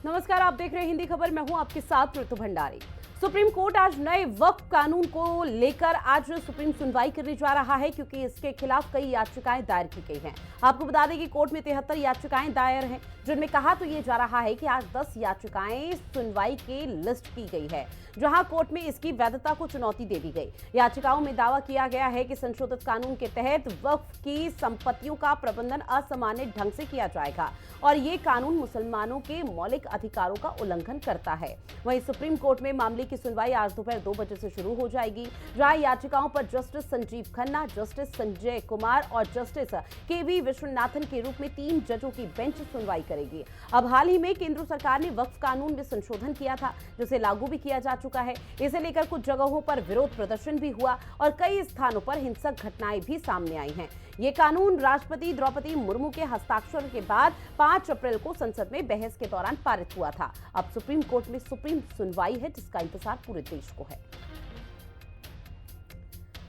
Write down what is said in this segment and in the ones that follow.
नमस्कार, आप देख रहे हैं हिंदी खबर। मैं हूं आपके साथ ऋतु भंडारी। सुप्रीम कोर्ट आज नए वक्फ कानून को लेकर आज सुप्रीम सुनवाई करने जा रहा है, क्योंकि इसके खिलाफ कई याचिकाएं दायर की गई हैं। आपको बता दें कि कोर्ट में 73 याचिकाएं दायर हैं, जिनमें कहा तो ये जा रहा है कि आज 10 याचिकाएं सुनवाई के लिस्ट की गई है, जहां कोर्ट में इसकी वैधता को चुनौती दे दी गई। याचिकाओं में दावा किया गया है कि संशोधित कानून के तहत वक्फ की संपत्तियों का प्रबंधन असामान्य ढंग से किया जाएगा और ये कानून मुसलमानों के मौलिक अधिकारों का उल्लंघन करता है। वहीं सुप्रीम कोर्ट में मामले की सुनवाई आज दोपहर 2 बजे से शुरू हो जाएगी, जहां याचिकाओं पर जस्टिस संजीव खन्ना, जस्टिस संजय कुमार और जस्टिस केवी विश्वनाथन के रूप में 3 जजों की बेंच सुनवाई करेगी। अब हाल ही में केंद्र सरकार ने वक्फ कानून में संशोधन किया था, जिसे लागू भी किया जा चुका है। इसे लेकर कुछ जगहों पर विरोध प्रदर्शन भी हुआ और कई स्थानों पर हिंसक घटनाएं भी सामने आई हैं। ये कानून राष्ट्रपति द्रौपदी मुर्मू के हस्ताक्षर के बाद 5 अप्रैल को संसद में बहस के दौरान पारित हुआ था। अब सुप्रीम कोर्ट में सुप्रीम सुनवाई है, जिसका इंतजार पूरे देश को है।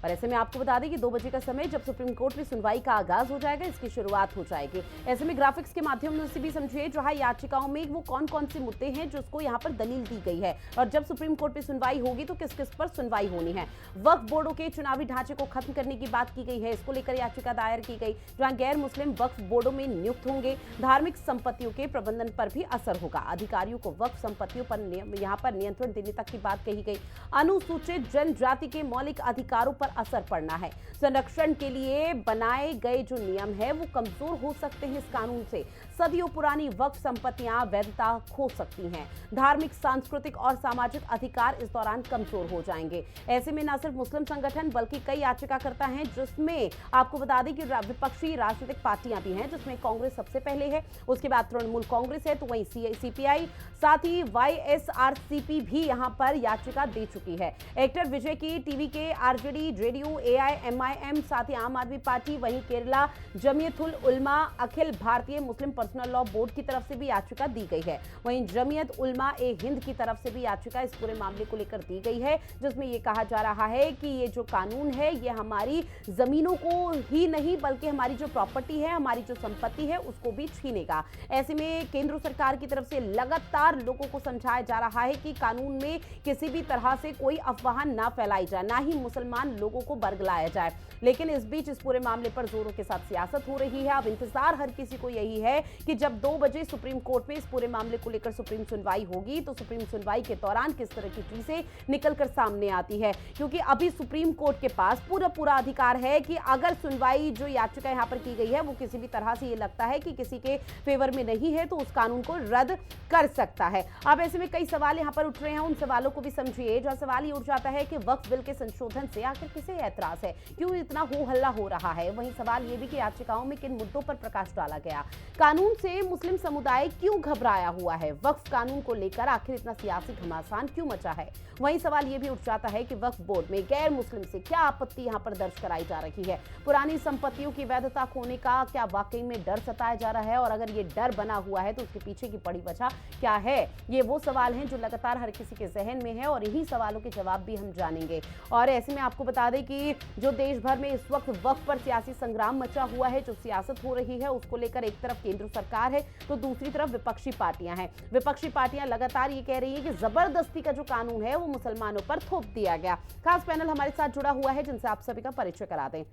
और ऐसे में आपको बता दें कि 2 बजे का समय जब सुप्रीम कोर्ट में सुनवाई का आगाज हो जाएगा, इसकी शुरुआत हो जाएगी। ऐसे में ग्राफिक्स के माध्यम से भी समझिए, जहां याचिकाओं में वो कौन कौन से मुद्दे हैं जिसको यहां पर दलील दी गई है, और जब सुप्रीम कोर्ट में सुनवाई होगी तो किस किस पर सुनवाई होनी है। वक्फ बोर्डों के चुनावी ढांचे को खत्म करने की बात की गई है, इसको लेकर याचिका दायर की गई। जहां गैर मुस्लिम वक्फ बोर्डों में नियुक्त होंगे, धार्मिक संपत्तियों के प्रबंधन पर भी असर होगा। अधिकारियों को वक्फ संपत्तियों पर यहां पर नियंत्रण देने तक की बात कही गई। अनुसूचित जनजाति के मौलिक अधिकारों पर असर पड़ना है। संरक्षण के लिए बनाए गए जो नियम है वो कमजोर हो सकते हैं। इस कानून से सदियों पुरानी वक्फ संपत्तियां वैधता खो सकती हैं। धार्मिक, सांस्कृतिक और सामाजिक अधिकार इस दौरान कमजोर हो जाएंगे। ऐसे में न सिर्फ मुस्लिम संगठन बल्कि कई याचिकाकर्ता हैं, जिसमें आपको बता दें कि विपक्षी राजनीतिक पार्टियां भी हैं, जिसमें कांग्रेस सबसे पहले है, उसके बाद तृणमूल कांग्रेस है, तो वहीं सीपीआई, साथ ही वाईएसआरसीपी भी यहां पर याचिका दे चुकी है। एक्टर विजय की टीवी के आरजेडी, जेडीयू, एआईएमआईएम, साथ ही आम आदमी पार्टी, वहीं केरला जमीयतुल उलमा, अखिल भारतीय मुस्लिम पर्सनल लॉ बोर्ड की तरफ से भी याचिका दी गई है। वहीं जमीयत उलमा ए हिंद की तरफ से भी याचिका इस पूरे मामले को लेकर दी गई है, जिसमें यह कहा जा रहा है कि ये जो कानून है ये हमारी जमीनों को ही नहीं बल्कि हमारी जो प्रॉपर्टी है, हमारी जो संपत्ति है, उसको भी छीनेगा। ऐसे में केंद्र सरकार की तरफ से लगातार लोगों को समझाया जा रहा है कि कानून में किसी भी तरह से कोई अफवाह ना फैलाई जाए, ना ही मुसलमान लोगों को बरगलाया जाए। लेकिन इस बीच इस पूरे मामले पर जोरों के साथ सियासत हो रही है। अब इंतजार हर किसी को यही है कि जब 2 बजे सुप्रीम कोर्ट में इस पूरे मामले को लेकर सुप्रीम सुनवाई होगी, तो सुप्रीम सुनवाई के दौरान किस तरह की चीजें निकलकर सामने आती है, क्योंकि अभी सुप्रीम कोर्ट के पास पूरा अधिकार है कि अगर सुनवाई जो याचिका यहां पर की गई है वो किसी भी तरह से ये लगता है कि किसी के फेवर में नहीं है, तो उस कानून को रद्द कर सकता है। अब ऐसे में कई सवाल यहां पर उठ रहे हैं, उन सवालों को भी समझिए। जहां सवाल ये उठ जाता है कि वक्फ बिल के संशोधन से आखिर किसे ऐतराज है, क्यों इतना हो हल्ला हो रहा है। वहीं सवाल ये भी कि याचिकाओं में किन मुद्दों पर प्रकाश डाला गया, कानून से मुस्लिम समुदाय क्यों घबराया हुआ है, वक्फ कानून को लेकर आखिर इतना सियासी घमासान क्यों मचा है। वहीं सवाल ये भी उठ जाता है कि वक्फ बोर्ड में गैर मुस्लिम से क्या आपत्ति यहां पर दर्ज कराई जा रही है। पुरानी संपत्तियों की वैधता खोने का क्या वाकई में डर सताया जा रहा है, और अगर ये डर बना हुआ है तो उसके पीछे की बड़ी वजह क्या है। ये वो सवाल हैं जो लगातार हर किसी के जहन में है, और यही सवालों के जवाब भी हम जानेंगे। और ऐसे में आपको बता दें कि जो देश भर में इस वक्त वक्फ पर सियासी संग्राम मचा हुआ है, जो सियासत हो रही है, उसको लेकर एक तरफ केंद्र सरकार है तो दूसरी तरफ विपक्षी पार्टियां हैं। विपक्षी पार्टियां लगातार ये कह रही है कि जबरदस्ती का जो कानून है वो मुसलमानों पर थोप दिया गया। खास पैनल हमारे साथ जुड़ा हुआ है, जिनसे आप सभी का परिचय करा दें।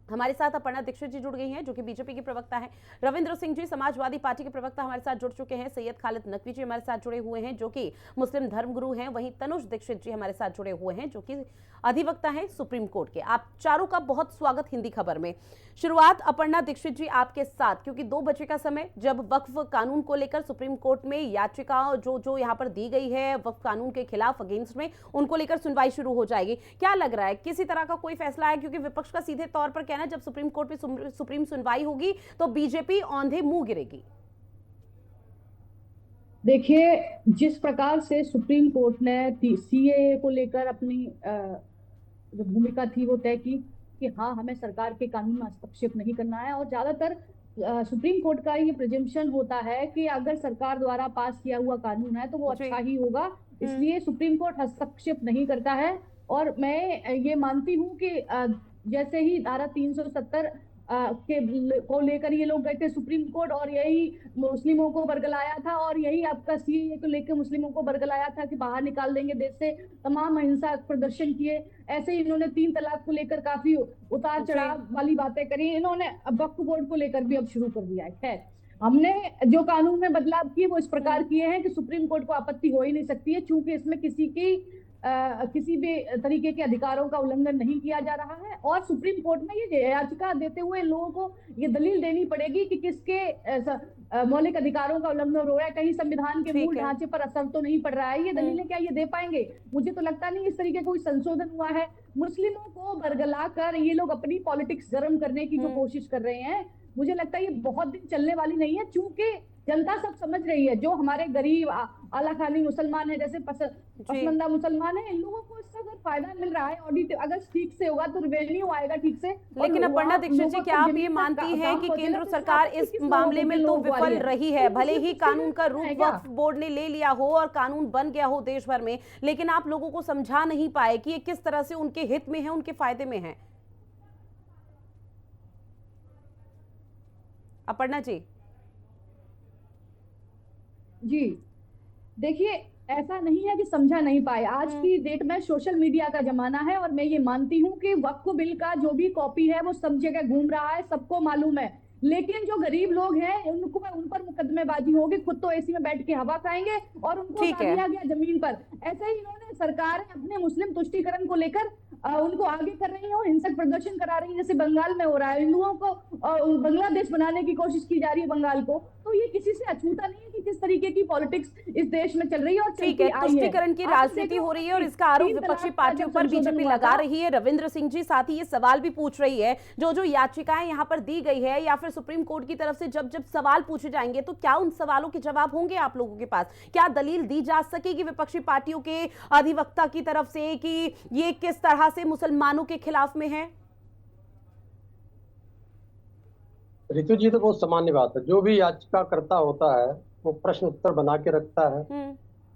हमारे साथ अपर्णा दीक्षित जी जुड़ गई हैं, जो कि बीजेपी की प्रवक्ता हैं। रविंद्र सिंह जी समाजवादी पार्टी के प्रवक्ता हमारे साथ जुड़ चुके हैं। सैयद खालिद नकवी जी हमारे साथ जुड़े हुए हैं, जो कि मुस्लिम धर्मगुरु हैं। वहीं तनुज दीक्षित जी हमारे साथ जुड़े हुए हैं, जो कि अधिवक्ता हैं सुप्रीम कोर्ट के। आप चारों का बहुत स्वागत हिंदी खबर में। शुरुआत अपर्णा दीक्षित जी आपके साथ, क्योंकि 2 बजे का समय जब वक्फ कानून को लेकर सुप्रीम कोर्ट में याचिका जो यहाँ पर दी गई है वक्फ कानून के खिलाफ अगेंस्ट में, उनको लेकर सुनवाई शुरू हो जाएगी। क्या लग रहा है, किसी तरह का कोई फैसला है? क्योंकि विपक्ष का सीधे तौर पर कहना है जब सुप्रीम कोर्ट में सुप्रीम सुनवाई होगी तो बीजेपी औंधे मुंह गिरेगी। देखिए, जिस प्रकार से सुप्रीम कोर्ट ने सीएए को लेकर अपनी जो भूमिका थी वो तय की कि हाँ, हमें सरकार के कानून में हस्तक्षेप नहीं करना है, और ज्यादातर सुप्रीम कोर्ट का ये प्रिजम्पशन होता है कि अगर सरकार द्वारा पास किया हुआ कानून है तो वो अच्छा ही होगा, इसलिए सुप्रीम कोर्ट हस्तक्षेप नहीं करता है। और मैं ये मानती हूँ कि जैसे ही धारा 370 को लेकर ये लोग गए थे सुप्रीम कोर्ट, और यही मुस्लिमों को बरगलाया था, और यही आपका सीएए को लेकर मुस्लिमों को बरगलाया था कि बाहर निकाल देंगे देश से। तमाम अहिंसा प्रदर्शन किए। ऐसे ही इन्होंने 3 तलाक को लेकर काफी उतार चढ़ाव वाली बातें करी। इन्होंने वक्फ बोर्ड को लेकर भी अब शुरू कर दिया है। खैर, हमने जो कानून में बदलाव किए वो इस प्रकार किए हैं कि सुप्रीम कोर्ट को आपत्ति हो ही नहीं सकती है, चूंकि इसमें किसी भी तरीके के अधिकारों का उल्लंघन नहीं किया जा रहा है। और सुप्रीम कोर्ट में ये याचिका देते हुए लोगों को ये दलील देनी पड़ेगी कि किसके मौलिक अधिकारों का उल्लंघन हो रहा है, कहीं संविधान के मूल ढांचे पर असर तो नहीं पड़ रहा है। ये दलीलें क्या ये दे पाएंगे? मुझे तो लगता नहीं इस तरीके का कोई संशोधन हुआ है। मुस्लिमों को बरगला कर ये लोग अपनी पॉलिटिक्स गर्म करने की जो कोशिश कर रहे हैं, मुझे लगता है ये बहुत दिन चलने वाली नहीं है, चूंकि जनता सब समझ रही है। जो हमारे गरीब आला खानी मुसलमान है, जैसे पसमंदा मुसलमान है, इन लोगों को इससे अगर फायदा मिल रहा है, ऑडिट अगर ठीक से होगा तो रेवेन्यू आएगा ठीक से। लेकिन अपर्णा दीक्षित जी, क्या आप ये मानती हैं कि केंद्र सरकार इस मामले में तो विफल रही है? भले ही कानून का रूप वक्फ बोर्ड ने ले लिया हो और कानून बन गया हो देश भर में, लेकिन आप लोगों को समझा नहीं पाए कि ये किस तरह से उनके हित में है, उनके फायदे में है। अपर्णा जी। जी देखिए, ऐसा नहीं है कि समझा नहीं पाए। आज की डेट में सोशल मीडिया का जमाना है, और मैं ये मानती हूँ कि वक्फ बिल का जो भी कॉपी है वो सब जगह घूम रहा है, सबको मालूम है। लेकिन जो गरीब लोग हैं उनको उन पर मुकदमेबाजी होगी, खुद तो एसी में बैठ के हवा खाएंगे और उनको दिया गया जमीन पर। ऐसे ही इन्होंने सरकार अपने मुस्लिम तुष्टीकरण को लेकर उनको आगे कर रही है और हिंसक प्रदर्शन करा रही है, जैसे बंगाल में हो रहा है। हिंदुओं को बांग्लादेश बनाने की कोशिश की जा रही है बंगाल को। तो ये किसी से अछूता नहीं है कि किस तरीके की पॉलिटिक्स इस देश में चल रही है। और ठीक है, तुष्टीकरण की राजनीति हो रही है और इसका आरोप विपक्षी पार्टियों पर बीजेपी लगा रही है। रविंद्र सिंह जी साथ ही ये सवाल भी पूछ रही है, जो याचिकाएं यहाँ पर दी गई है या फिर सुप्रीम कोर्ट की तरफ से जब सवाल पूछे जाएंगे, तो क्या उन सवालों के जवाब होंगे आप लोगों के पास? क्या दलील दी जा सकेगी विपक्षी पार्टियों के अधिवक्ता की तरफ से कि ये किस तरह से मुसलमानों के खिलाफ में है? ऋतु जी, तो बहुत सामान्य बात है। जो भी याचिका करता होता है वो प्रश्न उत्तर बना के रखता है।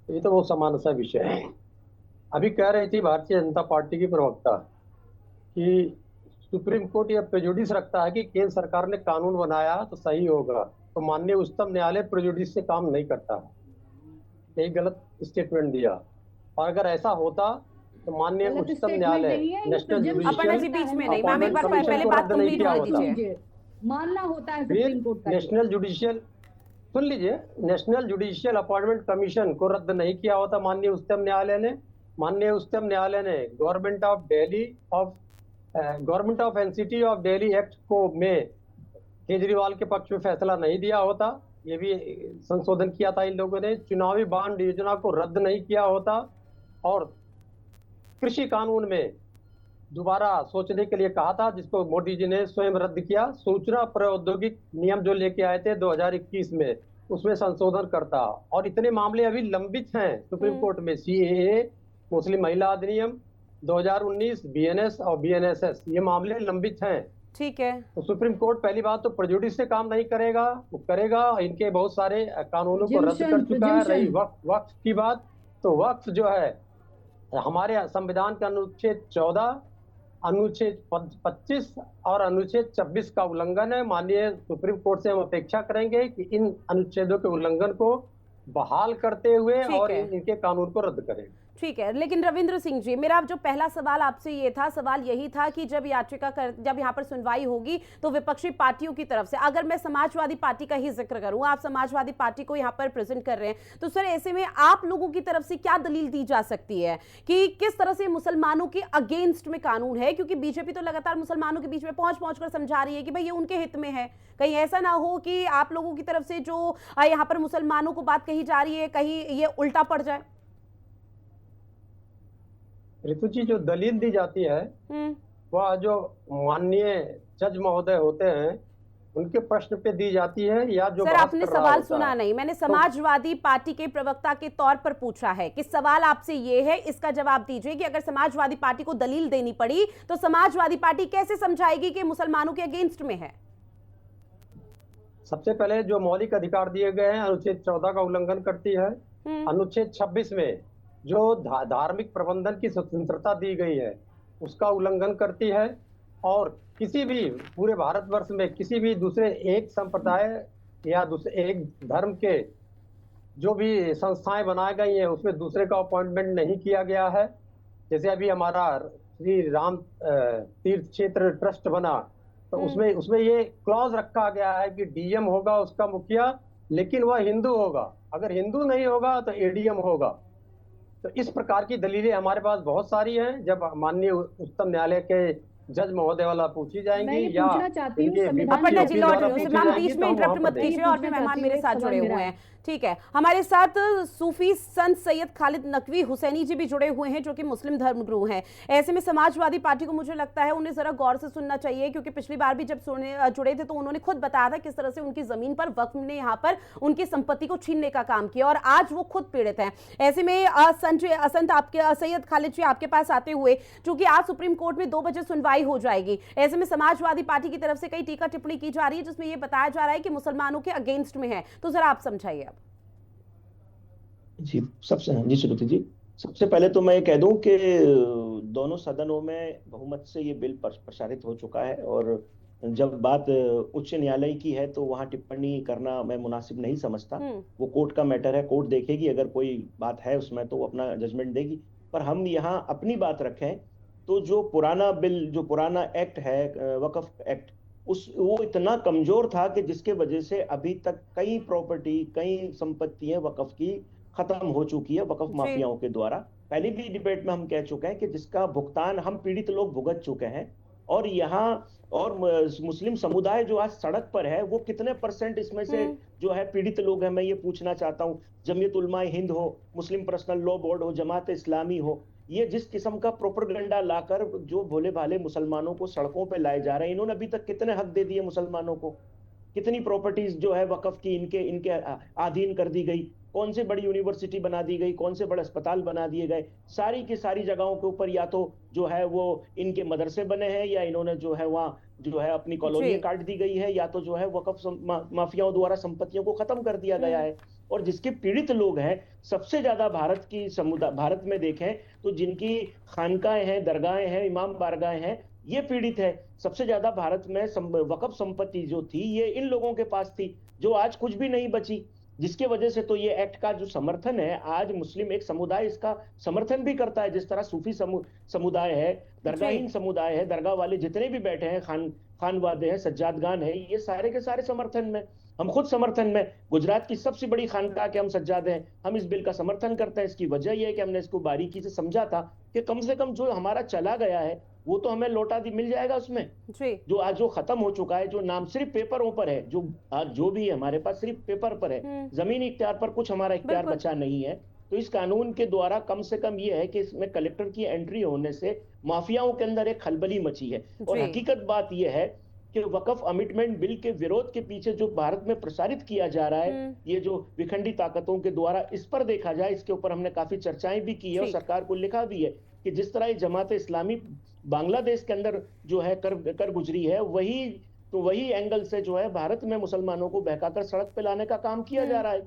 ये तो बहुत सामान्य सा विषय है। अभी कह रही थी भारतीय जनता पार्टी की प्रवक्ता कि सुप्रीम कोर्ट यह प्रेजुडिस रखता है कि केंद्र सरकार ने कानून बनाया तो सही होगा, तो माननीय उच्चतम न्यायालय प्रेजुडिस से काम नहीं करता है। यही गलत स्टेटमेंट दिया। और अगर ऐसा होता तो माननीय उच्चतम न्यायालय नेशनल जुडिशियल मानना होता है सुप्रीम कोर्ट का। नेशनल जुडिशियल, सुन लीजिए, नेशनल जुडिशियल अपॉइंटमेंट कमीशन को रद्द नहीं किया होता माननीय उच्चतम न्यायालय ने। माननीय उच्चतम न्यायालय ने government of NCT of Delhi act को में केजरीवाल के पक्ष में फैसला नहीं दिया होता। ये भी संशोधन किया था इन लोगों ने। चुनावी बांड योजना को रद्द नहीं किया होता। और कृषि कानून में दोबारा सोचने के लिए कहा था, जिसको मोदी जी ने स्वयं रद्द किया। सूचना प्रौद्योगिक नियम जो लेके आए थे 2021 में, उसमें संशोधन करता। और इतने मामले अभी लंबित हैं सुप्रीम कोर्ट में। सीएए, मुस्लिम महिला अधिनियम 2019, बीएनएस और बीएनएसएस, ये मामले लंबित हैं। ठीक है, तो सुप्रीम कोर्ट पहली बात तो प्रेजुडिस से काम नहीं करेगा, वो करेगा इनके बहुत सारे कानूनों को रद्द कर चुका है। रही वक्फ की बात, तो वक्फ जो है हमारे संविधान के अनुच्छेद 14, अनुच्छेद 25 और अनुच्छेद 26 का उल्लंघन है। माननीय सुप्रीम कोर्ट से हम अपेक्षा करेंगे कि इन अनुच्छेदों के उल्लंघन को बहाल करते हुए और इनके कानून को रद्द करें। ठीक है, लेकिन रविंद्र सिंह जी, मेरा जो पहला सवाल आपसे ये था, सवाल यही था कि जब जब यहाँ पर सुनवाई होगी तो विपक्षी पार्टियों की तरफ से, अगर मैं समाजवादी पार्टी का ही जिक्र करूं, आप समाजवादी पार्टी को यहाँ पर प्रेजेंट कर रहे हैं, तो सर ऐसे में आप लोगों की तरफ से क्या दलील दी जा सकती है कि किस तरह से मुसलमानों के अगेंस्ट में कानून है? क्योंकि बीजेपी तो लगातार मुसलमानों के बीच में पहुंच कर समझा रही है कि भाई ये उनके हित में है। कहीं ऐसा ना हो कि आप लोगों की तरफ से जो यहाँ पर मुसलमानों को बात कही जा रही है, कहीं ये उल्टा पड़ जाए। ऋतु जी, जो दलील दी जाती है वह जो माननीय जज महोदय होते हैं उनके प्रश्न पे दी जाती है, या जो सर आपने सवाल सुना नहीं, मैंने समाजवादी पार्टी के प्रवक्ता के तौर पर पूछा है कि सवाल आपसे ये है, इसका जवाब दीजिए कि अगर समाजवादी पार्टी को दलील देनी पड़ी तो समाजवादी पार्टी कैसे समझाएगी कि मुसलमानों के अगेंस्ट में है? सबसे पहले जो मौलिक अधिकार दिए गए हैं अनुच्छेद 14 का उल्लंघन करती है। अनुच्छेद 26 में जो धार्मिक प्रबंधन की स्वतंत्रता दी गई है उसका उल्लंघन करती है। और किसी भी पूरे भारतवर्ष में किसी भी दूसरे एक संप्रदाय या दूसरे एक धर्म के जो भी संस्थाएं बनाई गई हैं उसमें दूसरे का अपॉइंटमेंट नहीं किया गया है। जैसे अभी हमारा श्री राम तीर्थ क्षेत्र ट्रस्ट बना, तो उसमें ये क्लॉज रखा गया है कि डीएम होगा उसका मुखिया, लेकिन वह हिंदू होगा। अगर हिंदू नहीं होगा तो एडीएम होगा। तो इस प्रकार की दलीलें हमारे पास बहुत सारी हैं। जब माननीय उच्चतम न्यायालय के जज महोदय वाला पूछी मैं जाएंगी ये या पूछना चाहती हूँ, इनके संविधान विपक्षी अपर्णा जी वकील लौट द्वारा रही हूँ। पूछी मैम जाएंगी बीच तो में हम वहां इंटरप्ट पर मत देंगे। कीजिए और भी मेहमान मेरे साथ जुड़े हुए हैं। ठीक है, हमारे साथ सूफी संत सैयद खालिद नकवी हुसैनी जी भी जुड़े हुए हैं जो कि मुस्लिम धर्मगुरु हैं। ऐसे में समाजवादी पार्टी को मुझे लगता है उन्हें जरा गौर से सुनना चाहिए, क्योंकि पिछली बार भी जब जुड़े थे तो उन्होंने खुद बताया था किस तरह से उनकी जमीन पर वक्फ ने यहाँ पर उनकी संपत्ति को छीनने का काम किया और आज वो खुद पीड़ित हैं। ऐसे में संत आपके सैयद खालिद जी आपके पास आते हुए, चूंकि आज सुप्रीम कोर्ट में 2 बजे सुनवाई हो जाएगी, ऐसे में समाजवादी पार्टी की तरफ से कई टीका टिप्पणी की जा रही है जिसमें यह बताया जा रहा है कि मुसलमानों के अगेंस्ट में है। तो जरा आप समझाइए। अब जी श्रुति जी, सबसे पहले तो मैं कह दूं कि दोनों सदनों में बहुमत से ये बिल प्रसारित हो चुका है और जब बात उच्च न्यायालय की है तो वहां टिप्पणी करना मैं मुनासिब नहीं समझता। वो कोर्ट का मैटर है, कोर्ट देखेगी, अगर कोई बात है उसमें तो वो अपना जजमेंट देगी। पर हम यहाँ अपनी बात रखें तो जो पुराना बिल, जो पुराना एक्ट है वक्फ एक्ट, वो इतना कमजोर था कि जिसके वजह से अभी तक कई प्रॉपर्टी, कई संपत्तियां वक्फ की खत्म हो चुकी है वक्फ माफियाओं के द्वारा। पहले भी डिबेट में हम कह चुके हैं कि जिसका भुगतान हम पीड़ित लोग भुगत चुके हैं। और यहाँ और मुस्लिम समुदाय जो आज सड़क पर है वो कितने % इसमें से जो है पीड़ित लोग हैं, मैं ये पूछना चाहता हूँ। जमीयत उलमा हिंद हो, मुस्लिम पर्सनल लॉ बोर्ड हो, जमात इस्लामी हो, ये जिस किस्म का प्रोपेगेंडा लाकर जो भोले भाले मुसलमानों को सड़कों पे लाए जा रहे हैं, इन्होंने अभी तक कितने हक दे दिए मुसलमानों को? कितनी प्रॉपर्टीज जो है वक्फ की इनके अधीन कर दी गई? कौन से बड़ी यूनिवर्सिटी बना दी गई? कौन से बड़े अस्पताल बना दिए गए? सारी की सारी जगहों के ऊपर या तो जो है वो इनके मदरसे बने हैं या इन्होंने जो है वहाँ जो है अपनी कॉलोनी काट दी गई है, या तो जो है वक्फ माफियाओं द्वारा संपत्तियों को खत्म कर दिया गया है। और जिसके पीड़ित लोग हैं सबसे ज्यादा भारत में देखें तो जिनकी खानकाएं हैं, दरगाहें हैं, इमाम बारगाहें हैं, ये पीड़ित है। सबसे ज्यादा भारत में वक्फ संपत्ति जो थी ये इन लोगों के पास थी, जो आज कुछ भी नहीं बची। जिसके वजह से तो ये एक्ट का जो समर्थन है, आज मुस्लिम एक समुदाय इसका समर्थन भी करता है। जिस तरह सूफी समुदाय है, दरगाहीन समुदाय है, दरगाह वाले जितने भी बैठे हैं, खानवादे हैं, सज्जादगान है, ये सारे के सारे समर्थन में, हम खुद समर्थन में। गुजरात की सबसे बड़ी खानकाह के हम सज्जादे हैं, हम इस बिल का समर्थन करते हैं। इसकी वजह यह है कि हमने इसको बारीकी से समझा था कि कम से कम जो हमारा चला गया है वो तो हमें लौटा मिल जाएगा उसमें। जो आज जो खत्म हो चुका है, जो नाम सिर्फ पेपरों पर है, जो आज जो भी है हमारे पास सिर्फ पेपर पर है, जमीनी इख्तियार पर कुछ हमारा इख्तियार बचा नहीं है। तो इस कानून के द्वारा कम से कम ये है कि इसमें कलेक्टर की एंट्री होने से माफियाओं के अंदर एक खलबली मची है। और हकीकत बात यह है कि वक्फ अमिटमेंट बिल के विरोध के पीछे जो भारत में प्रसारित किया जा रहा है, ये जो विखंडी ताकतों के द्वारा, इस पर देखा जाए, इसके ऊपर हमने काफी चर्चाएं भी की है और सरकार को लिखा भी है कि जिस तरह जमात इस्लामी बांग्लादेश के अंदर जो है कर गुजरी है, वही एंगल से जो है भारत में मुसलमानों को बहकाकर सड़क पे लाने का काम किया जा रहा है।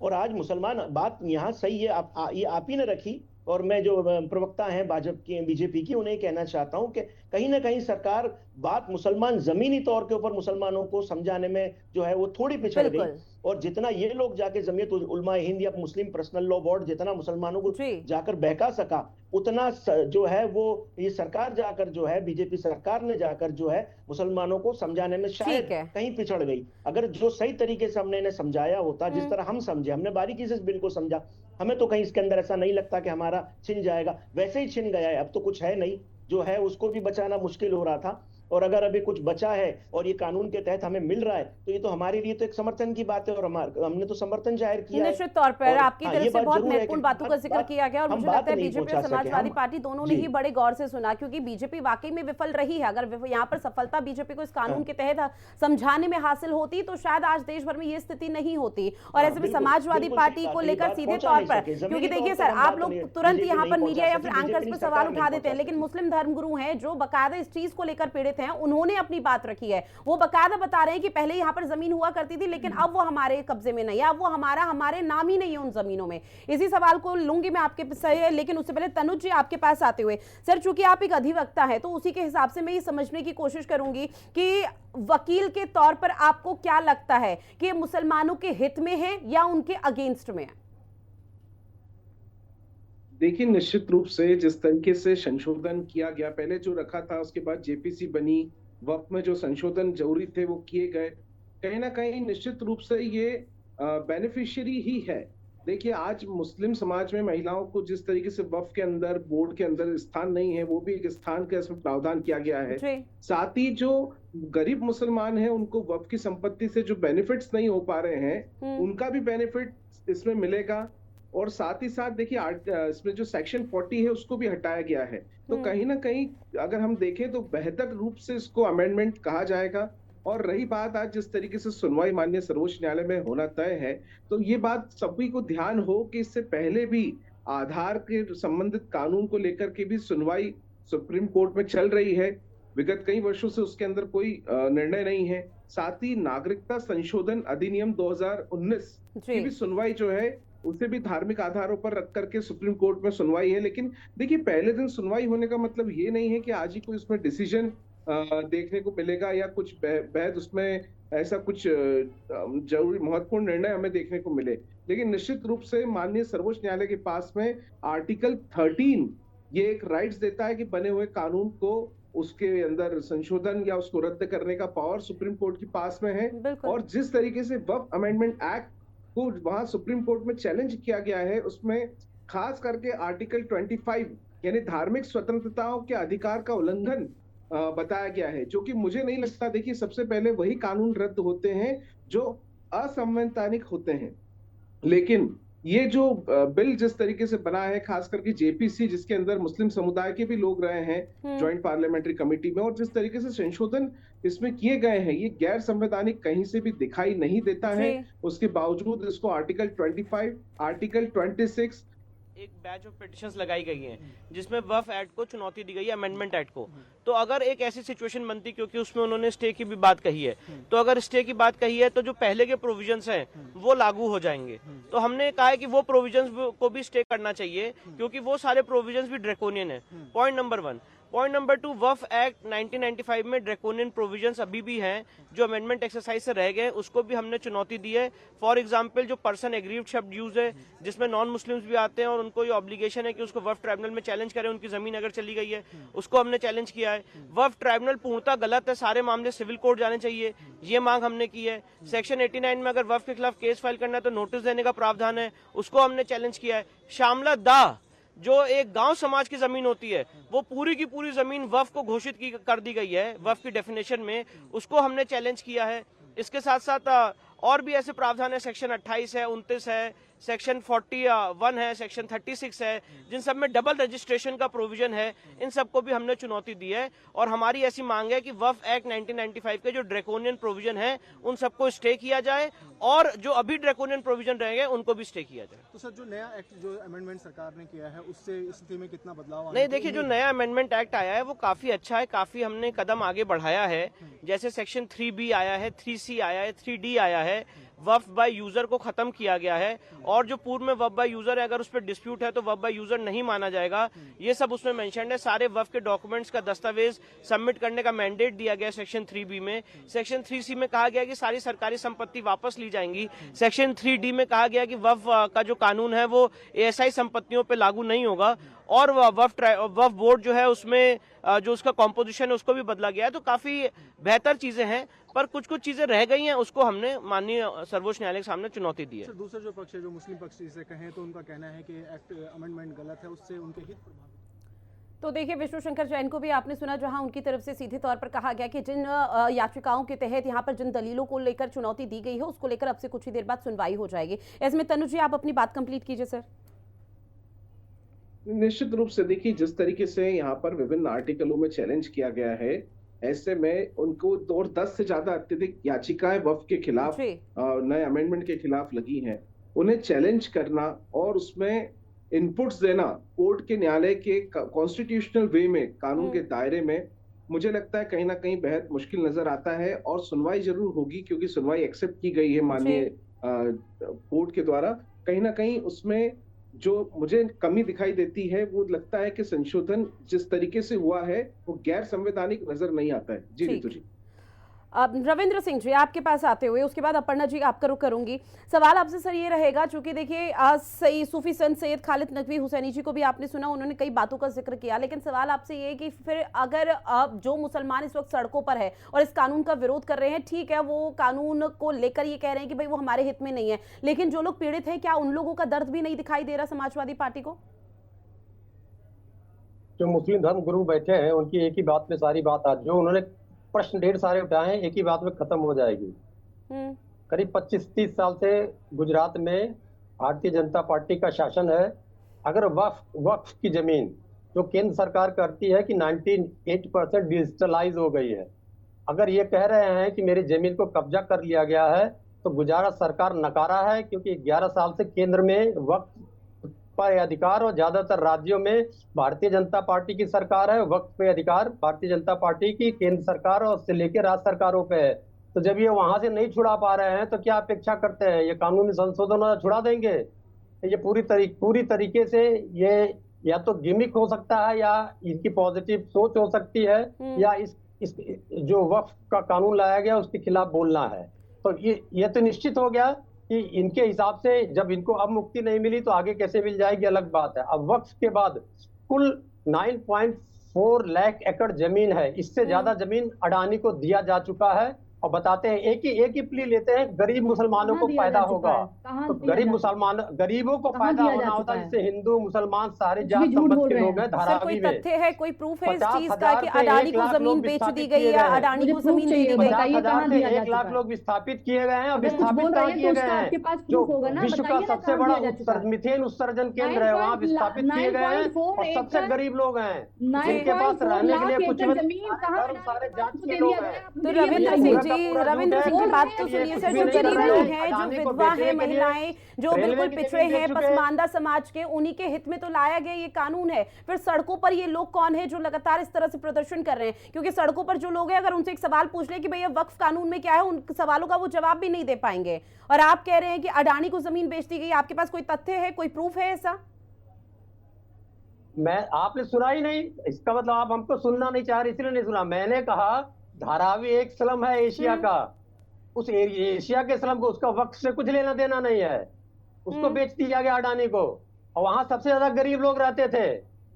और आज मुसलमान, बात यहाँ सही है, ये आप ही ने रखी, और मैं जो प्रवक्ता हैं भाजपा की, बीजेपी की, उन्हें कहना चाहता हूं कि कहीं ना कहीं सरकार बात मुसलमान जमीनी तौर के ऊपर मुसलमानों को समझाने में जो है वो थोड़ी पिछड़ गई। और जितना ये लोग जाके जमीयत उलमा हिंद या मुस्लिम पर्सनल लॉ बोर्ड जितना मुसलमानों को जाकर बहका सका, उतना जो है वो ये सरकार जाकर जो है, बीजेपी सरकार ने जाकर जो है मुसलमानों को समझाने में शायद कहीं पिछड़ गई। अगर जो सही तरीके से हमने इन्हें समझाया होता, जिस तरह हम समझे, हमने बारीकी से इस बिल को समझा, हमें तो कहीं इसके अंदर ऐसा नहीं लगता कि हमारा छिन जाएगा। वैसे ही छिन गया है, अब तो कुछ है नहीं, जो है उसको भी बचाना मुश्किल हो रहा था। और अगर अभी कुछ बचा है और ये कानून के तहत हमें मिल रहा है तो ये तो हमारे लिए तो एक समर्थन की बात है और हमने तो समर्थन जाहिर किया है। निश्चित तौर पर आपकी तरफ से बहुत महत्वपूर्ण बातों का जिक्र किया गया और मुझे लगता है बीजेपी और समाजवादी पार्टी दोनों ने ही बड़े गौर से सुना, क्योंकि बीजेपी वाकई में विफल रही है। अगर यहाँ पर सफलता बीजेपी को इस कानून के तहत समझाने में हासिल होती तो शायद आज देश भर में ये स्थिति नहीं होती। और ऐसे में समाजवादी पार्टी को लेकर सीधे तौर पर, क्योंकि देखिए सर, आप लोग तुरंत यहाँ पर मीडिया या फिर एंकर्स पर सवाल उठा देते हैं, लेकिन मुस्लिम धर्मगुरु हैं जो बाकायदा इस चीज को लेकर पीड़ित हैं उन्होंने अपनी बात रखी है। वो बकायदा बता रहे हैं कि पहले यहाँ पर जमीन हुआ करती थी लेकिन अब वो हमारे कब्जे में नहीं है, अब वो हमारे नाम ही नहीं है उन जमीनों में। इसी सवाल को लूंगी मैं आपके से, लेकिन उससे पहले तनुज जी आपके पास आते हुए, सर चूंकि आप एक अधिवक्ता हैं तो उसी के हिसाब से मैं ये समझने की कोशिश करूंगी कि वकील के तौर पर आपको क्या लगता है कि ये मुसलमानों के हित में है या उनके अगेंस्ट में है? देखिए, निश्चित रूप से जिस तरीके से संशोधन किया गया, पहले जो रखा था उसके बाद जेपीसी बनी, वक्त में जो संशोधन जरूरी थे वो किए गए, कहीं ना कहीं निश्चित रूप से ये बेनिफिशियरी ही है। देखिए, आज मुस्लिम समाज में महिलाओं को जिस तरीके से वक्फ के अंदर, बोर्ड के अंदर स्थान नहीं है, वो भी एक स्थान का इसमें प्रावधान किया गया है। साथ ही जो गरीब मुसलमान हैं उनको वक्फ की संपत्ति से जो बेनिफिट्स नहीं हो पा रहे हैं उनका भी बेनिफिट इसमें मिलेगा। और साथ ही साथ देखिए, इसमें जो सेक्शन 40 है उसको भी हटाया गया है। तो कहीं ना कहीं अगर हम देखें तो बेहतर रूप से इसको अमेंडमेंट कहा जाएगा। और रही बात आज जिस तरीके से सुनवाई माननीय सर्वोच्च न्यायालय में होना तय है, तो ये बात सभी को ध्यान हो कि इससे पहले भी आधार के संबंधित कानून को लेकर के भी सुनवाई सुप्रीम कोर्ट में चल रही है। विगत कई वर्षों से उसके अंदर कोई निर्णय नहीं है। साथ ही नागरिकता संशोधन अधिनियम 2019 की भी सुनवाई जो है उसे भी धार्मिक आधारों पर रख करके सुप्रीम कोर्ट में सुनवाई है। लेकिन देखिए, पहले दिन सुनवाई होने का मतलब ये नहीं है कि आज ही कोई उसमें डिसीजन देखने को मिलेगा या कुछ बेहद उसमें ऐसा कुछ जरूरी महत्वपूर्ण निर्णय हमें देखने को मिले। लेकिन निश्चित रूप से माननीय सर्वोच्च न्यायालय के पास में आर्टिकल 13 ये एक राइट्स देता है कि बने हुए कानून को उसके अंदर संशोधन या उसको रद्द करने का पावर सुप्रीम कोर्ट के पास में है। और जिस तरीके से वक्फ अमेंडमेंट एक्ट को वहां सुप्रीम कोर्ट में चैलेंज किया गया है, उसमें खास करके आर्टिकल 25 यानी धार्मिक स्वतंत्रताओं के अधिकार का उल्लंघन बताया गया है, जो कि मुझे नहीं लगता। देखिए, सबसे पहले वही कानून रद्द होते हैं जो असंवैधानिक होते हैं। लेकिन ये जो बिल जिस तरीके से बना है, खास करके जेपीसी जिसके अंदर मुस्लिम समुदाय के भी लोग रहे हैं ज्वाइंट पार्लियामेंट्री कमेटी में, और जिस तरीके से संशोधन इसमें किए गए हैं, ये गैर संवैधानिक कहीं से भी दिखाई नहीं देता है। उसके बावजूद इसको आर्टिकल 25, आर्टिकल 26 एक बैच ऑफ पिटिशंस लगाई गई हैं जिसमें वक्फ एक्ट को चुनौती दी गई है, अमेंडमेंट एक्ट को। तो अगर एक ऐसी सिचुएशन बनती, क्योंकि उसमें उन्होंने स्टे की भी बात कही है, तो अगर स्टे की बात कही है तो जो पहले के प्रोविजंस हैं वो लागू हो जाएंगे। तो हमने कहा है कि वो प्रोविजंस को भी स्टे करना चाहिए क्योंकि वो सारे प्रोविजंस भी ड्रैकोनियन है। Point number 1। पॉइंट नंबर 2, वक्फ एक्ट 1995 में ड्रैकोनियन प्रोविजंस अभी भी हैं जो अमेंडमेंट एक्सरसाइज से रह गए, उसको भी हमने चुनौती दी है। फॉर एग्जांपल, जो पर्सन एग्रीव्ड शब्द यूज है जिसमें नॉन मुस्लिम्स भी आते हैं और उनको ये ऑब्लिगेशन है कि उसको वक्फ ट्राइब्यूनल में चैलेंज करें, उनकी जमीन अगर चली गई है, उसको हमने चैलेंज किया है। वक्फ ट्राइब्यूनल पूर्णतः गलत है, सारे मामले सिविल कोर्ट जाने चाहिए, ये मांग हमने की है। सेक्शन 89 में अगर वक्फ के खिलाफ केस फाइल करना है तो नोटिस देने का प्रावधान है, उसको हमने चैलेंज किया है। शामला दाह जो एक गांव समाज की जमीन होती है, वो पूरी की पूरी जमीन वक्फ को घोषित कर दी गई है वक्फ की डेफिनेशन में, उसको हमने चैलेंज किया है। इसके साथ साथ और भी ऐसे प्रावधान है, सेक्शन 28 है, 29 है, सेक्शन 41 है, सेक्शन 36 है, जिन सब में डबल रजिस्ट्रेशन का प्रोविजन है। इन सबको भी हमने चुनौती दी है और हमारी ऐसी मांग है कि वक्फ एक्ट 1995 के जो ड्रैकोनियन प्रोविजन है उन सबको स्टे किया जाए और जो अभी ड्रैकोनियन प्रोविजन रहेंगे उनको भी स्टे किया जाए। तो सर, जो नया एक्ट जो अमेंडमेंट सरकार ने किया है उससे स्थिति में कितना बदलाव? नहीं, देखिए, जो नया अमेंडमेंट एक्ट आया है वो काफी अच्छा है, काफी हमने कदम आगे बढ़ाया है। जैसे सेक्शन 3B आया है, 3C आया है, 3D आया है, वक्फ बाय यूजर को खत्म किया गया है और जो पूर्व में वक्फ बाय यूजर है अगर उस पर डिस्प्यूट है तो वक्फ बाय यूजर नहीं माना जाएगा, ये सब उसमें मेंशन है। सारे वक्फ के डॉक्यूमेंट्स का दस्तावेज सबमिट करने का मैंडेट दिया गया सेक्शन 3B में। सेक्शन 3C में कहा गया कि सारी सरकारी संपत्ति वापस ली जाएंगी। सेक्शन 3D में कहा गया कि वक्फ का जो कानून है वो ASI संपत्तियों पर लागू नहीं होगा और वक्फ बोर्ड जो है उसमें जो उसका कॉम्पोजिशन है उसको भी बदला गया है। तो काफी बेहतर चीजें हैं, पर कुछ चीजें रह गई हैं, उसको हमने माननीय सर्वोच्च न्यायालय के सामने चुनौती दी है। सर, दूसरा जो पक्ष है, जो मुस्लिम पक्ष से कहें तो उनका कहना है कि एक्ट अमेंडमेंट गलत है, उससे उनके हित प्रभावित। तो देखिए, विष्णु शंकर जैन को भी आपने सुना, जहां उनकी तरफ से सीधे तौर पर कहा गया कि जिन याचिकाओं के तहत यहां पर जिन दलीलों को लेकर चुनौती दी गई है उसको लेकर अब से कुछ ही देर बाद सुनवाई हो जाएगी। इसमें तनुज जी आप अपनी बात कंप्लीट कीजिए। सर, निश्चित रूप से देखिए, जिस तरीके से यहाँ पर विभिन्न आर्टिकलों में चैलेंज किया गया है, ऐसे में उनको 10 से ज्यादा अत्यधिक याचिकाएं वक्फ के खिलाफ नए अमेंडमेंट के खिलाफ लगी हैं, उन्हें चैलेंज करना और उसमें इनपुट्स देना कोर्ट के न्यायालय के कॉन्स्टिट्यूशनल वे में, कानून के दायरे में, मुझे लगता है कहीं ना कहीं बेहद मुश्किल नजर आता है। और सुनवाई जरूर होगी, क्योंकि सुनवाई एक्सेप्ट की गई है माननीय कोर्ट के द्वारा। कहीं ना कहीं उसमें जो मुझे कमी दिखाई देती है, वो लगता है कि संशोधन जिस तरीके से हुआ है वो गैर संवैधानिक नजर नहीं आता है। जी रितु जी। अब रविंद्र सिंह जी आपके पास आते हुए उसके बाद अपर्णा जी आपका रुख करूंगी। सवाल आपसे सर ये रहेगा, चूंकि देखिए आज सही सूफी संत सैयद खालिद नकवी हुसैनी जी को भी आपने सुना, उन्होंने कई बातों का जिक्र किया, लेकिन सवाल आपसे ये है कि फिर अगर अब जो मुसलमान इस वक्त सड़कों पर है और इस कानून का विरोध कर रहे हैं, ठीक है वो कानून को लेकर ये कह रहे हैं कि भाई वो हमारे हित में नहीं है, लेकिन जो लोग पीड़ित हैं क्या उन लोगों का दर्द भी नहीं दिखाई दे रहा समाजवादी पार्टी को? जो मुस्लिम धर्म गुरु बैठे हैं उनकी एक ही बात में सारी बात आज जो उन्होंने प्रश्न ढेर सारे उठाए हैं एक ही बात में खत्म हो जाएगी। करीब 25-30 साल से गुजरात में भारतीय जनता पार्टी का शासन है। अगर वक्फ की जमीन जो केंद्र सरकार करती है कि 98% डिजिटलाइज हो गई है, अगर ये कह रहे हैं कि मेरी जमीन को कब्जा कर लिया गया है, तो गुजरात सरकार नकारा है, क्योंकि 11 साल से केंद्र में वक्फ पर अधिकार और ज्यादातर राज्यों में भारतीय जनता पार्टी की सरकार है। वक्फ पे अधिकार भारतीय जनता पार्टी की केंद्र सरकार और उससे लेकर राज्य सरकारों पे है। तो जब ये वहां से नहीं छुड़ा पा रहे हैं तो क्या अपेक्षा करते हैं ये कानूनी संशोधन छुड़ा देंगे? ये पूरी तरीके से ये या तो गिमिक हो सकता है या इनकी पॉजिटिव सोच हो सकती है, या इस जो वक्फ का कानून लाया गया उसके खिलाफ बोलना है। तो ये तो निश्चित हो गया कि इनके हिसाब से जब इनको अब मुक्ति नहीं मिली तो आगे कैसे मिल जाएगी अलग बात है। अब वक्फ के बाद कुल 9.4 लाख एकड़ जमीन है, इससे ज्यादा जमीन अडानी को दिया जा चुका है। और बताते हैं एक ही प्ली लेते हैं, गरीब मुसलमानों को फायदा होगा। तो गरीबों को फायदा होना होता है, जिससे हिंदू मुसलमान सारे जात संबंध के लोग हैं। धारावी में तथ्य है, कोई प्रूफ है इस चीज का कि अडानी को जमीन बेच दी गई है, अडानी को जमीन दे दी गई? 50,000 से 1 लाख लोग विस्थापित किए गए हैं। विस्थापित कहाँ किए गए हैं? जो विश्व का सबसे बड़ा मिथेन उत्सर्जन केंद्र है वहाँ विस्थापित किए गए हैं, और सबसे गरीब लोग हैं जिनके पास रहने के लिए कुछ सारे जात के लोग हैं। तो रविंद्र सिंह की बात तो सुनिए सर, जो गरीब लोग हैं, जो विधवा है, महिलाएं, जो बिल्कुल पिछड़े हैं, पसमानदा समाज के, उन्हीं के हित में तो लाया गया ये कानून है। फिर सड़कों पर ये लोग कौन है जो लगातार इस तरह से प्रदर्शन कर रहे हैं? क्योंकि सड़कों पर जो लोग हैं, अगर उनसे एक सवाल पूछ ले कि भैया वक्फ कानून में क्या है, उन सवालों का वो जवाब भी नहीं दे पाएंगे। और आप कह रहे हैं कि अडानी को जमीन बेच दी गई, आपके पास कोई तथ्य है, कोई प्रूफ है ऐसा? आपने सुना ही नहीं, इसका मतलब आप हमको सुनना नहीं चाह रहे इसलिए नहीं सुना। मैंने कहा धारावी एक स्लम है एशिया का, उस एशिया के स्लम को उसका वक्त से कुछ लेना देना नहीं है, उसको बेच दिया गया अडानी को, और वहां सबसे ज्यादा गरीब लोग रहते थे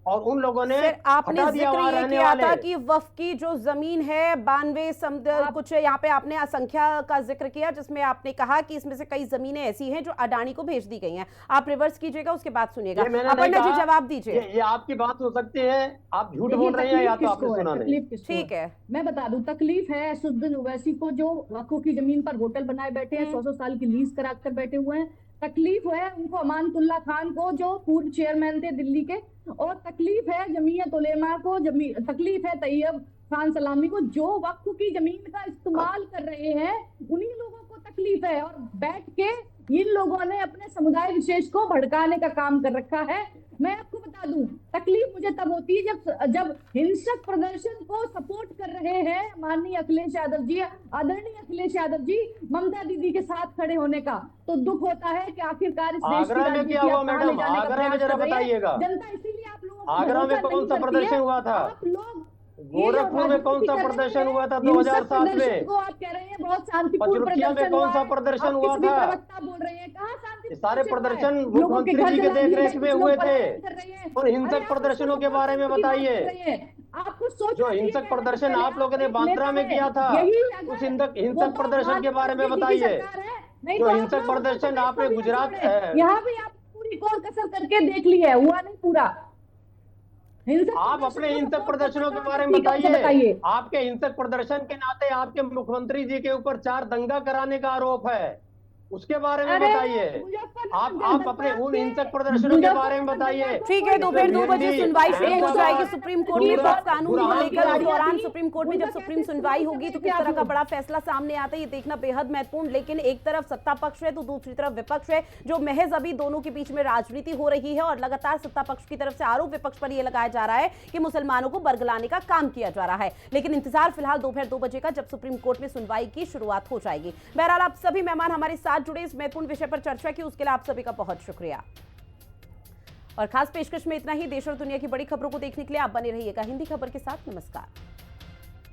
और उन लोगों ने आपने जिक्र ये किया था कि वक्फ की जो जमीन है 92 कुछ यहाँ पे आपने असंख्या का जिक्र किया, जिसमें आपने कहा कि इसमें से कई जमीनें ऐसी हैं जो अडानी को भेज दी गई हैं। आप रिवर्स कीजिएगा, उसके बाद सुनिएगा। अपर्णा जी जवाब दीजिए। ये आपकी बात हो सकती है, आप झूठ बोल रहे हैं या तो आपने सुना नहीं। ठीक है, मैं बता दूं, तकलीफ है असदुद्दीन ओवैसी को जो वक्फ की जमीन पर होटल बनाए बैठे हैं, 100 साल की लीज करा कर बैठे हुए हैं। तकलीफ है उनको अमानतुल्लाह खान को जो पूर्व चेयरमैन थे दिल्ली के, और तकलीफ है जमीयत उलेमा को, तकलीफ है तैयब खान सलामी को जो वक्फ की जमीन का इस्तेमाल कर रहे हैं, उन्हीं लोगों को तकलीफ है। और बैठ के इन लोगों ने अपने समुदाय विशेष को भड़काने का काम कर रखा है। मैं आपको बता दूं, तकलीफ मुझे तब होती है जब हिंसक प्रदर्शन को सपोर्ट कर रहे हैं माननीय अखिलेश यादव जी, आदरणीय अखिलेश यादव जी, ममता दीदी के साथ खड़े होने का तो दुख होता है कि आखिरकार इस देश की राजनीति मैडम आगरा में जरा बताइएगा, जनता इसीलिए आप लोगों आगरा में कौन सा प्रदर्शन हुआ था? आप लोग गोरखपुर में कौन सा प्रदर्शन हुआ था 2007 में? आप कह रहे हैं बहुत शांतिपूर्ण प्रदर्शन में कौन सा प्रदर्शन हुआ था? बोल रहे हैं कहाँ शांति? सारे प्रदर्शन मुख्यमंत्री जी के देख रेख में हुए थे। और हिंसक प्रदर्शनों के बारे में बताइए। आपको सोच, जो हिंसक प्रदर्शन आप लोगों ने बांद्रा में किया था, उस हिंसक प्रदर्शन के बारे में बताइए। जो हिंसक प्रदर्शन आपने गुजरात, यहाँ भी आप पूरी कौर कसर करके देख ली है, हुआ नहीं पूरा। आप अपने हिंसक प्रदर्शनों के बारे में बताइए। आपके हिंसक प्रदर्शन के नाते आपके मुख्यमंत्री जी के ऊपर 4 दंगा कराने का आरोप है। उसके बारे में अरे, बताइए। मुजफ्फरनगर आप जनता अपने उन पार्टी- हिंसक प्रदर्शनों के बारे में मुजफ्फरनगर बताइए। जनता ठीक है, दोपहर 2 बजे सुनवाई शुरू हो जाएगी सुप्रीम कोर्ट में सूरत, वक्फ कानून को लेकर। उस दौरान सुप्रीम कोर्ट में जब उनका सुप्रीम कैसे सुनवाई सुनवाई होगी तो करेंगे किस तरह आप का लोग? बड़ा फैसला सामने आता है ये देखना बेहद महत्वपूर्ण। लेकिन एक तरफ सत्ता पक्ष है तो दूसरी तरफ विपक्ष है, जो महज अभी दोनों के बीच में राजनीति हो रही है और लगातार सत्ता पक्ष की तरफ से आरोप विपक्ष पर यह लगाया जा रहा है कि मुसलमानों को बरगलाने का काम किया जा रहा है। लेकिन इंतजार फिलहाल दोपहर 2 बजे का, जब सुप्रीम कोर्ट में सुनवाई की शुरुआत हो जाएगी। बहरहाल आप सभी मेहमान हमारे साथ जुड़े, इस महत्वपूर्ण विषय पर चर्चा की, उसके लिए आप सभी का बहुत शुक्रिया। और खास पेशकश में इतना ही। देश और दुनिया की बड़ी खबरों को देखने के लिए आप बने रहिएगा हिंदी खबर के साथ। नमस्कार।